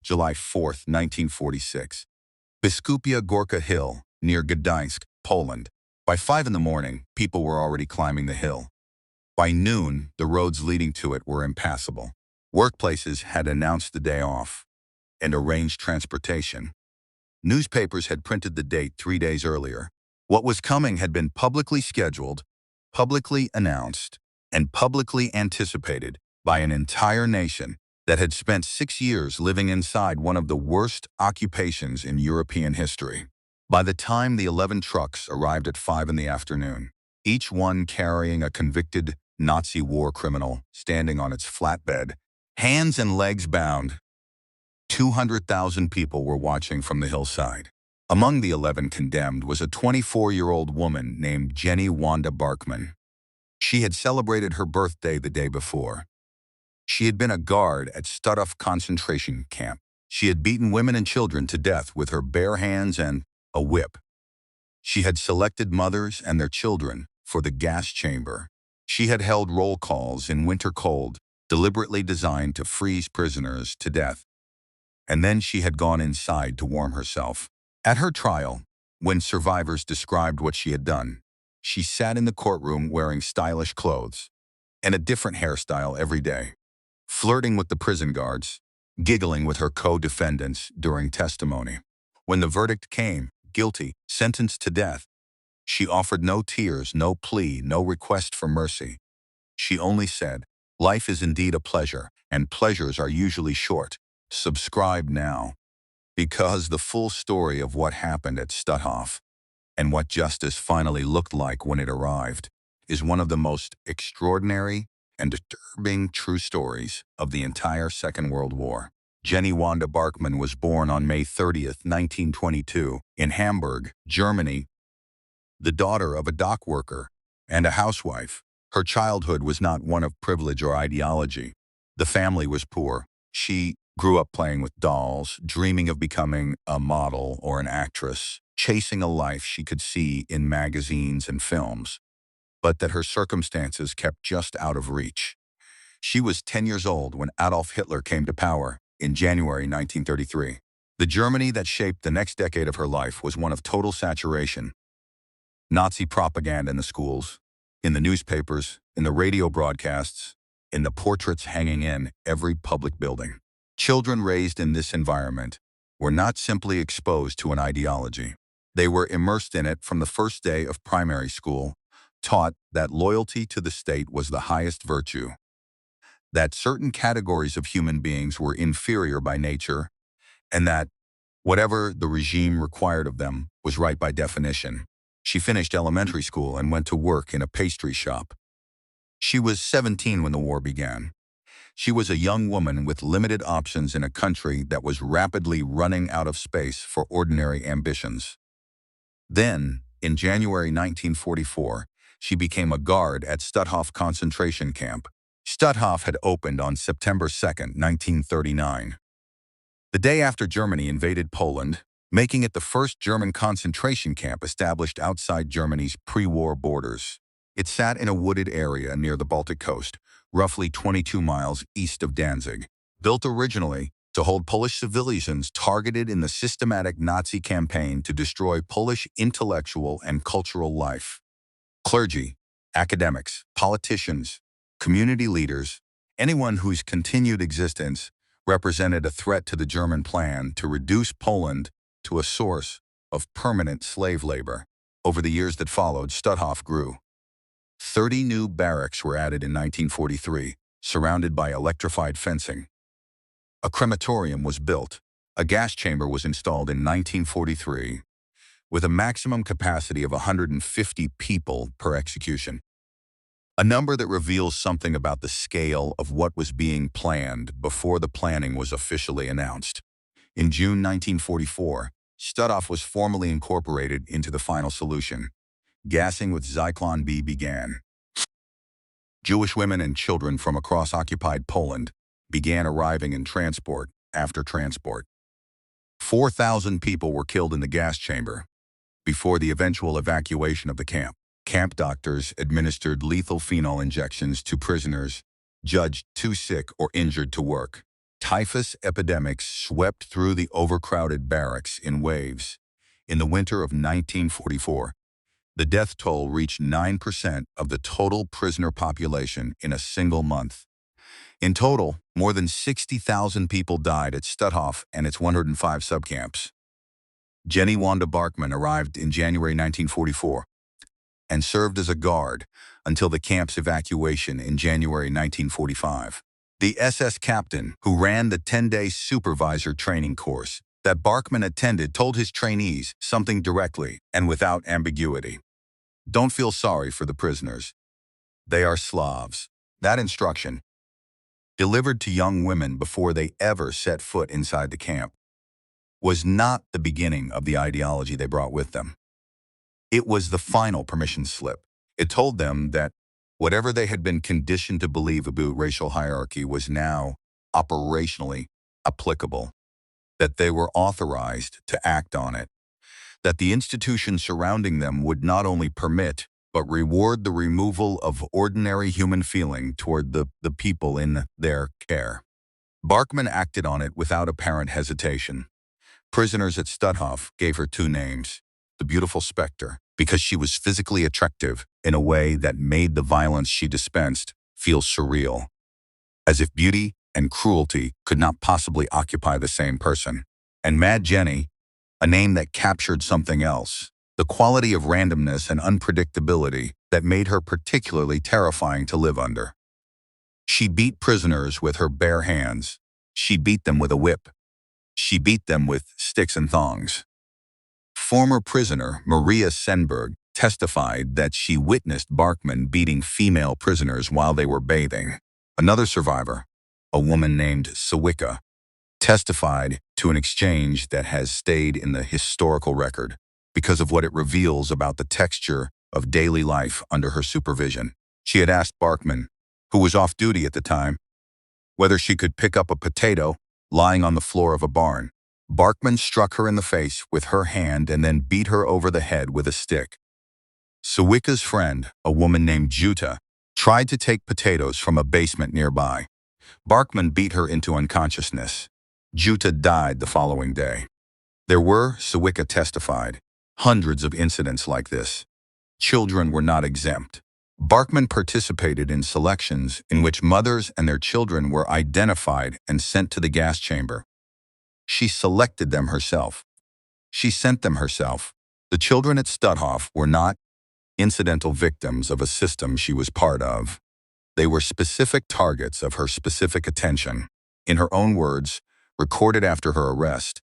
July 4, 1946. Biskupia Górka Hill, near Gdańsk, Poland. By 5 in the morning, people were already climbing the hill. By noon, the roads leading to it were impassable. Workplaces had announced the day off and arranged transportation. Newspapers had printed the date 3 days earlier. What was coming had been publicly scheduled, publicly announced, and publicly anticipated by an entire nation that had spent 6 years living inside one of the worst occupations in European history. By the time the 11 trucks arrived at 5 in the afternoon, each one carrying a convicted Nazi war criminal standing on its flatbed, hands and legs bound, 200,000 people were watching from the hillside. Among the 11 condemned was a 24-year-old woman named Jenny-Wanda Barkmann. She had celebrated her birthday the day before. She had been a guard at Stutthof concentration camp. She had beaten women and children to death with her bare hands and a whip. She had selected mothers and their children for the gas chamber. She had held roll calls in winter cold, deliberately designed to freeze prisoners to death. And then she had gone inside to warm herself. At her trial, when survivors described what she had done, she sat in the courtroom wearing stylish clothes and a different hairstyle every day, flirting with the prison guards, giggling with her co-defendants during testimony. When the verdict came, guilty, sentenced to death, she offered no tears, no plea, no request for mercy. She only said, "Life is indeed a pleasure, and pleasures are usually short. Subscribe now." Because the full story of what happened at Stutthof and what justice finally looked like when it arrived is one of the most extraordinary and disturbing true stories of the entire Second World War. Jenny-Wanda Barkmann was born on May 30, 1922, in Hamburg, Germany, the daughter of a dock worker and a housewife. Her childhood was not one of privilege or ideology. The family was poor. She grew up playing with dolls, dreaming of becoming a model or an actress, chasing a life she could see in magazines and films, but that her circumstances kept just out of reach. She was 10 years old when Adolf Hitler came to power in January 1933. The Germany that shaped the next decade of her life was one of total saturation. Nazi propaganda in the schools, in the newspapers, in the radio broadcasts, in the portraits hanging in every public building. Children raised in this environment were not simply exposed to an ideology. They were immersed in it from the first day of primary school, taught that loyalty to the state was the highest virtue, that certain categories of human beings were inferior by nature, and that whatever the regime required of them was right by definition. She finished elementary school and went to work in a pastry shop. She was 17 when the war began. She was a young woman with limited options in a country that was rapidly running out of space for ordinary ambitions. Then, in January 1944, she became a guard at Stutthof concentration camp. Stutthof had opened on September 2, 1939. The day after Germany invaded Poland, making it the first German concentration camp established outside Germany's pre-war borders. It sat in a wooded area near the Baltic coast, roughly 22 miles east of Danzig. Built originally to hold Polish civilians targeted in the systematic Nazi campaign to destroy Polish intellectual and cultural life. Clergy, academics, politicians, community leaders, anyone whose continued existence represented a threat to the German plan to reduce Poland to a source of permanent slave labor. Over the years that followed, Stutthof grew. 30 new barracks were added in 1943, surrounded by electrified fencing. A crematorium was built. A gas chamber was installed in 1943, with a maximum capacity of 150 people per execution. A number that reveals something about the scale of what was being planned before the planning was officially announced. In June 1944, Stutthof was formally incorporated into the final solution. Gassing with Zyklon B began. Jewish women and children from across occupied Poland began arriving in transport after transport. 4,000 people were killed in the gas chamber before the eventual evacuation of the camp. Camp doctors administered lethal phenol injections to prisoners judged too sick or injured to work. Typhus epidemics swept through the overcrowded barracks in waves. In the winter of 1944, the death toll reached 9% of the total prisoner population in a single month. In total, more than 60,000 people died at Stutthof and its 105 subcamps. Jenny-Wanda Barkmann arrived in January 1944 and served as a guard until the camp's evacuation in January 1945. The SS captain who ran the 10-day supervisor training course that Barkmann attended told his trainees something directly and without ambiguity. Don't feel sorry for the prisoners. They are Slavs. That instruction, delivered to young women before they ever set foot inside the camp, was not the beginning of the ideology they brought with them. It was the final permission slip. It told them that whatever they had been conditioned to believe about racial hierarchy was now operationally applicable, that they were authorized to act on it, that the institution surrounding them would not only permit but reward the removal of ordinary human feeling toward the people in their care. Barkmann acted on it without apparent hesitation. Prisoners at Stutthof gave her two names, the beautiful Spectre, because she was physically attractive in a way that made the violence she dispensed feel surreal, as if beauty and cruelty could not possibly occupy the same person. And Mad Jenny, a name that captured something else, the quality of randomness and unpredictability that made her particularly terrifying to live under. She beat prisoners with her bare hands. She beat them with a whip. She beat them with sticks and thongs. Former prisoner Maria Senberg testified that she witnessed Barkmann beating female prisoners while they were bathing. Another survivor, a woman named Sawicka, testified to an exchange that has stayed in the historical record because of what it reveals about the texture of daily life under her supervision. She had asked Barkmann, who was off duty at the time, whether she could pick up a potato lying on the floor of a barn. Barkmann struck her in the face with her hand and then beat her over the head with a stick. Sawicka's friend, a woman named Juta, tried to take potatoes from a basement nearby. Barkmann beat her into unconsciousness. Juta died the following day. There were, Sawicka testified, hundreds of incidents like this. Children were not exempt. Barkmann participated in selections in which mothers and their children were identified and sent to the gas chamber. She selected them herself. She sent them herself. The children at Stutthof were not incidental victims of a system she was part of. They were specific targets of her specific attention. In her own words, recorded after her arrest,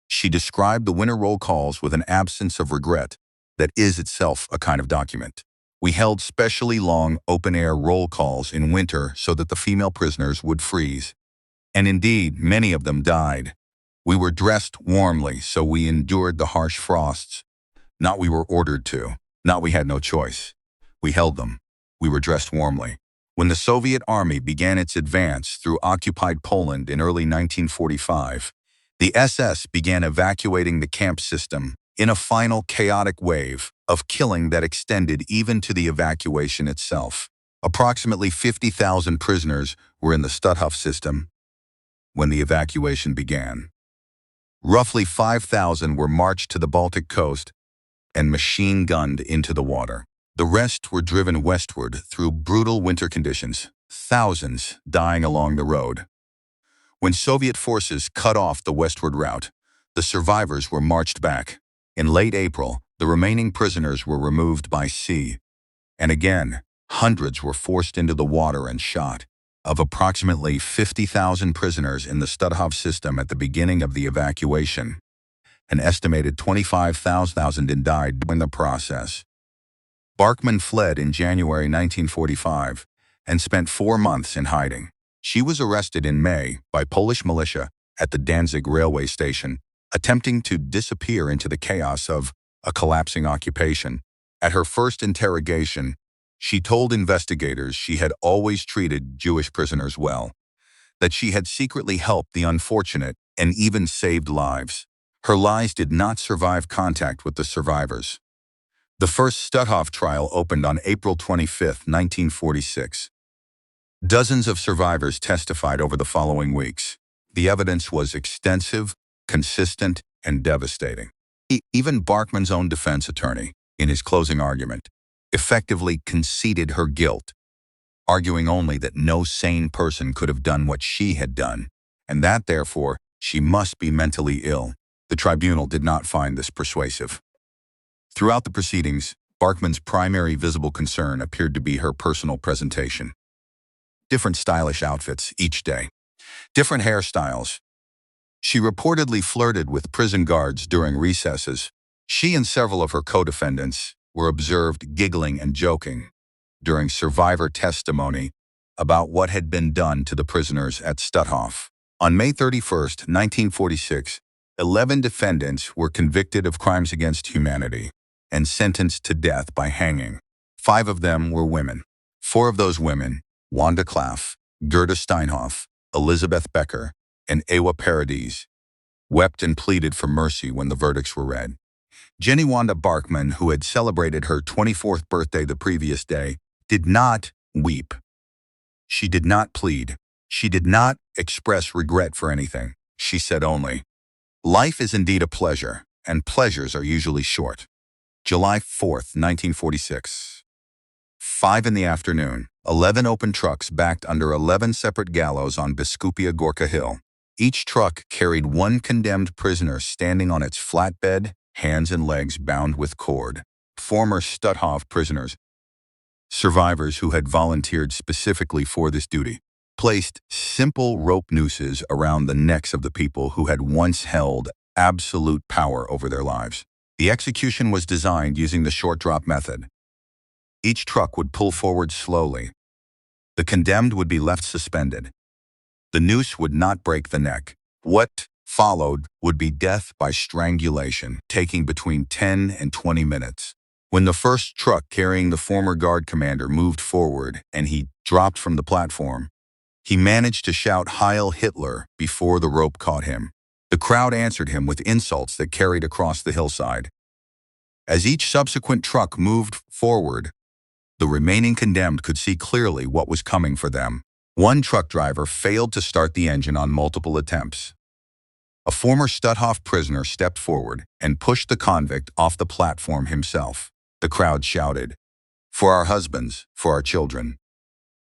she described the winter roll calls with an absence of regret that is itself a kind of document. We held specially long open-air roll calls in winter so that the female prisoners would freeze. And indeed, many of them died. We were dressed warmly, so we endured the harsh frosts. Not we were ordered to, not we had no choice. We held them. We were dressed warmly. When the Soviet army began its advance through occupied Poland in early 1945, the SS began evacuating the camp system in a final chaotic wave of killing that extended even to the evacuation itself. Approximately 50,000 prisoners were in the Stutthof system when the evacuation began. Roughly 5,000 were marched to the Baltic coast and machine-gunned into the water. The rest were driven westward through brutal winter conditions, thousands dying along the road. When Soviet forces cut off the westward route, the survivors were marched back. In late April, the remaining prisoners were removed by sea. And again, hundreds were forced into the water and shot. Of approximately 50,000 prisoners in the Stutthof system at the beginning of the evacuation, an estimated 25,000 died during the process. Barkmann fled in January 1945 and spent 4 months in hiding. She was arrested in May by Polish militia at the Danzig railway station, attempting to disappear into the chaos of a collapsing occupation. At her first interrogation, she told investigators she had always treated Jewish prisoners well, that she had secretly helped the unfortunate and even saved lives. Her lies did not survive contact with the survivors. The first Stutthof trial opened on April 25, 1946. Dozens of survivors testified over the following weeks. The evidence was extensive, consistent, and devastating. Even Barkmann's own defense attorney, in his closing argument, effectively conceded her guilt, arguing only that no sane person could have done what she had done, and that, therefore, she must be mentally ill. The tribunal did not find this persuasive. Throughout the proceedings, Barkmann's primary visible concern appeared to be her personal presentation. Different stylish outfits each day. Different hairstyles. She reportedly flirted with prison guards during recesses. She and several of her co-defendants were observed giggling and joking during survivor testimony about what had been done to the prisoners at Stutthof. On May 31, 1946, 11 defendants were convicted of crimes against humanity and sentenced to death by hanging. 5 of them were women. 4 of those women, Wanda Klaff, Gerda Steinhoff, Elizabeth Becker, and Ewa Paradis, wept and pleaded for mercy when the verdicts were read. Jenny-Wanda Barkmann, who had celebrated her 24th birthday the previous day, did not weep. She did not plead. She did not express regret for anything. She said only, "Life is indeed a pleasure, and pleasures are usually short." July 4, 1946. 5 in the afternoon, 11 open trucks backed under 11 separate gallows on Biskupia Górka Hill. Each truck carried one condemned prisoner standing on its flatbed, hands and legs bound with cord. Former Stutthof prisoners, survivors who had volunteered specifically for this duty, placed simple rope nooses around the necks of the people who had once held absolute power over their lives. The execution was designed using the short drop method. Each truck would pull forward slowly. The condemned would be left suspended. The noose would not break the neck. What followed would be death by strangulation, taking between 10 and 20 minutes. When the first truck carrying the former guard commander moved forward and he dropped from the platform, he managed to shout "Heil Hitler" before the rope caught him. The crowd answered him with insults that carried across the hillside. As each subsequent truck moved forward, the remaining condemned could see clearly what was coming for them. One truck driver failed to start the engine on multiple attempts. A former Stutthof prisoner stepped forward and pushed the convict off the platform himself. The crowd shouted, "For our husbands, for our children."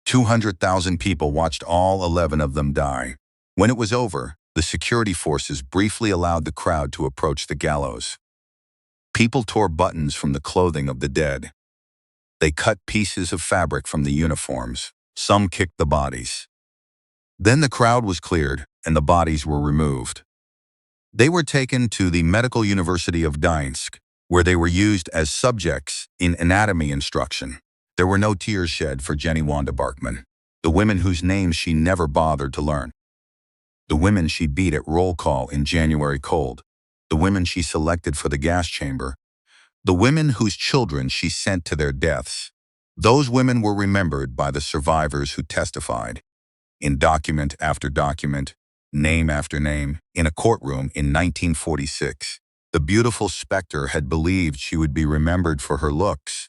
200,000 people watched all 11 of them die. When it was over, the security forces briefly allowed the crowd to approach the gallows. People tore buttons from the clothing of the dead. They cut pieces of fabric from the uniforms. Some kicked the bodies. Then the crowd was cleared and the bodies were removed. They were taken to the Medical University of Gdańsk, where they were used as subjects in anatomy instruction. There were no tears shed for Jenny-Wanda Barkmann, the women whose names she never bothered to learn, the women she beat at roll call in January cold, the women she selected for the gas chamber, the women whose children she sent to their deaths. Those women were remembered by the survivors who testified, in document after document, name after name, in a courtroom in 1946. The beautiful Spectre had believed she would be remembered for her looks.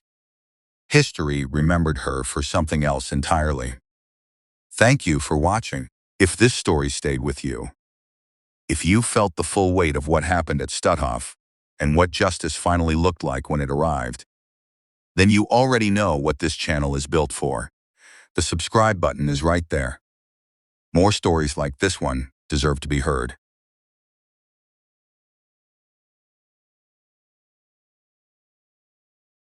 History remembered her for something else entirely. Thank you for watching. If this story stayed with you, if you felt the full weight of what happened at Stutthof and what justice finally looked like when it arrived, then you already know what this channel is built for. The subscribe button is right there. More stories like this one deserve to be heard.